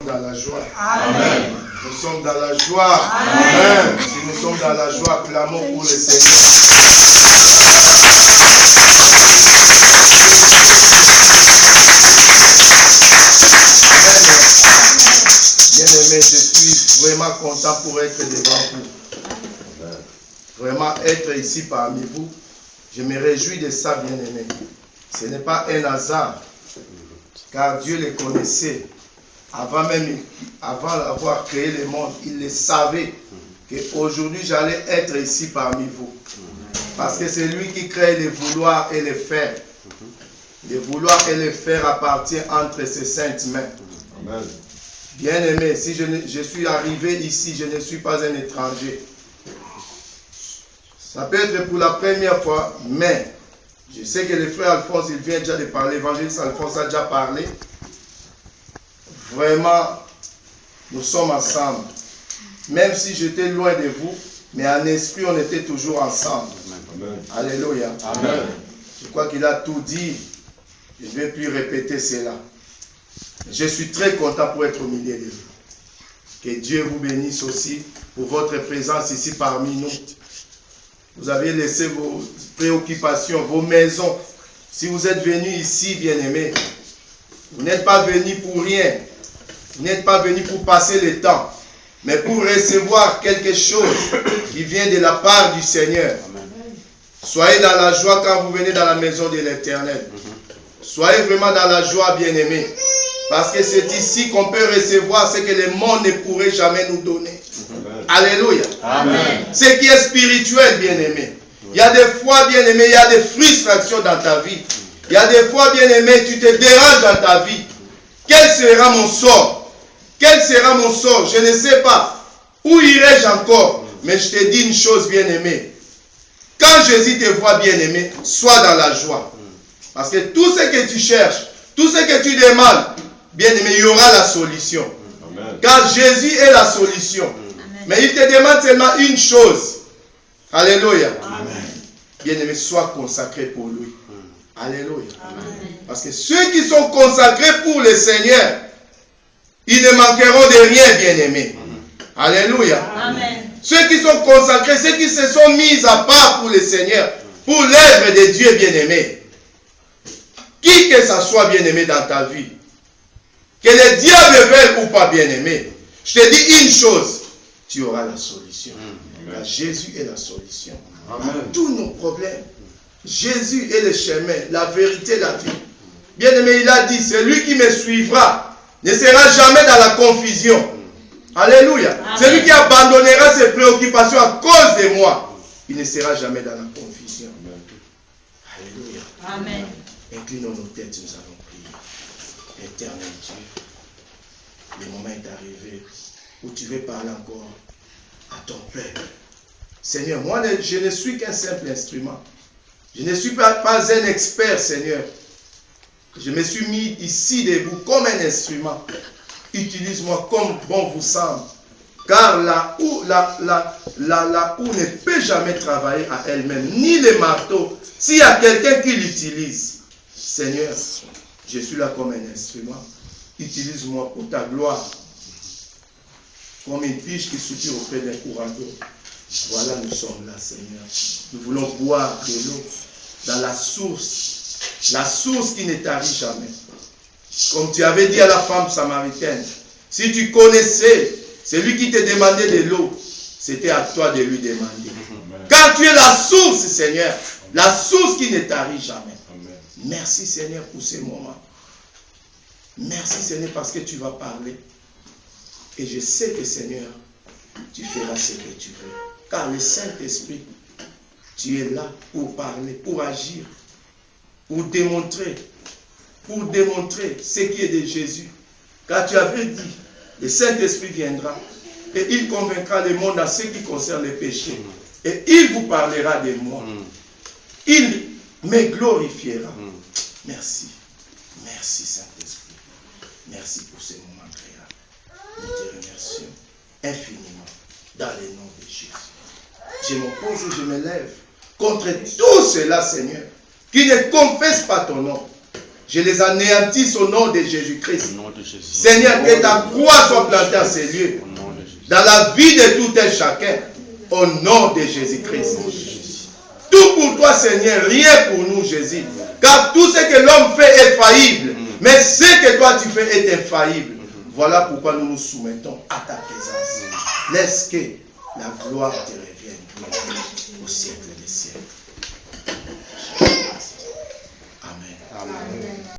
Dans la joie. Amen. Nous sommes dans la joie. Amen. Si nous sommes dans la joie, clamons pour le Seigneur. Bien-aimé, je suis vraiment content pour être devant vous. Vraiment être ici parmi vous. Je me réjouis de ça, bien-aimé. Ce n'est pas un hasard, car Dieu les connaissait. Avant d'avoir créé le monde, il le savait qu'aujourd'hui j'allais être ici parmi vous. Parce que c'est lui qui crée le vouloir et le faire. Le vouloir et le faire appartient entre ses saintes mains. Amen. Bien-aimé, si je suis arrivé ici, je ne suis pas un étranger. Ça peut être pour la première fois, mais je sais que le frère Alphonse, il vient déjà de parler, l'évangéliste Alphonse a déjà parlé. Vraiment, nous sommes ensemble. Même si j'étais loin de vous, mais en esprit, on était toujours ensemble. Amen. Alléluia. Amen. Je crois qu'il a tout dit. Je ne vais plus répéter cela. Je suis très content pour être au milieu de vous. Que Dieu vous bénisse aussi pour votre présence ici parmi nous. Vous avez laissé vos préoccupations, vos maisons. Si vous êtes venus ici, bien-aimés, vous n'êtes pas venus pour rien. Vous n'êtes pas venus pour passer le temps, mais pour recevoir quelque chose qui vient de la part du Seigneur. Soyez dans la joie quand vous venez dans la maison de l'Éternel. Soyez vraiment dans la joie, bien-aimés. Parce que c'est ici qu'on peut recevoir ce que le monde ne pourrait jamais nous donner. Alléluia. Amen. Ce qui est spirituel, bien-aimé. Il y a des fois, bien-aimé, il y a des frustrations dans ta vie. Il y a des fois, bien-aimé, tu te déranges dans ta vie. Quel sera mon sort? Quel sera mon sort? Je ne sais pas. Où irai-je encore? Mais je te dis une chose, bien-aimé. Quand Jésus te voit, bien-aimé, sois dans la joie. Parce que tout ce que tu cherches, tout ce que tu demandes, bien-aimé, il y aura la solution. Amen. Car Jésus est la solution. Amen. Mais il te demande seulement une chose. Alléluia. Bien-aimé, sois consacré pour lui. Alléluia. Amen. Parce que ceux qui sont consacrés pour le Seigneur, ils ne manqueront de rien, bien-aimés. Alléluia. Amen. Ceux qui sont consacrés, ceux qui se sont mis à part pour le Seigneur, pour l'œuvre de Dieu, bien-aimé. Qui que ça soit, bien-aimé, dans ta vie, que le diable veuille ou pas, bien-aimé, je te dis une chose, tu auras la solution. Car Jésus est la solution. Amen. À tous nos problèmes. Jésus est le chemin, la vérité, la vie. Bien-aimé, il a dit, celui qui me suivra ne sera jamais dans la confusion. Alléluia. Amen. Celui qui abandonnera ses préoccupations à cause de moi, il ne sera jamais dans la confusion. Alléluia. Amen. Inclinons nos têtes, nous allons prier. Éternel Dieu, le moment est arrivé où tu veux parler encore à ton peuple. Seigneur, moi je ne suis qu'un simple instrument. Je ne suis pas un expert, Seigneur. Je me suis mis ici debout comme un instrument. Utilise-moi comme bon vous semble. Car la houe ne peut jamais travailler à elle-même, ni le marteau. S'il y a quelqu'un qui l'utilise, Seigneur, je suis là comme un instrument. Utilise-moi pour ta gloire. Comme une pige qui soupire auprès d'un courant d'eau. Voilà, nous sommes là, Seigneur. Nous voulons boire de l'eau dans la source qui ne tarit jamais. Comme tu avais dit à la femme samaritaine, si tu connaissais celui qui te demandait de l'eau, c'était à toi de lui demander. Car tu es la source, Seigneur, la source qui ne tarit jamais. Merci, Seigneur, pour ces moments. Merci, Seigneur, parce que tu vas parler. Et je sais que, Seigneur, tu feras ce que tu veux. Car le Saint-Esprit, tu es là pour parler, pour agir, pour démontrer ce qui est de Jésus. Car tu avais dit, le Saint-Esprit viendra et il convaincra le monde à ce qui concerne les péchés. Et il vous parlera de moi. Il me glorifiera. Merci. Merci, Saint-Esprit. Merci pour ce moment agréable. Nous te remercions infiniment dans le nom de Jésus. Je m'oppose et je me lève contre tout cela, Seigneur, qui ne confesse pas ton nom. Je les anéantisse au nom de Jésus-Christ. Seigneur, que ta croix soit plantée en ces lieux. Dans la vie de tout un chacun. Au nom de Jésus-Christ. Tout pour toi, Seigneur, rien pour nous, Jésus. Car tout ce que l'homme fait est faillible. Mais ce que toi tu fais est infaillible. Voilà pourquoi nous nous soumettons à ta présence. Laisse que la gloire te revienne au siècle des siècles. Amen. Amen.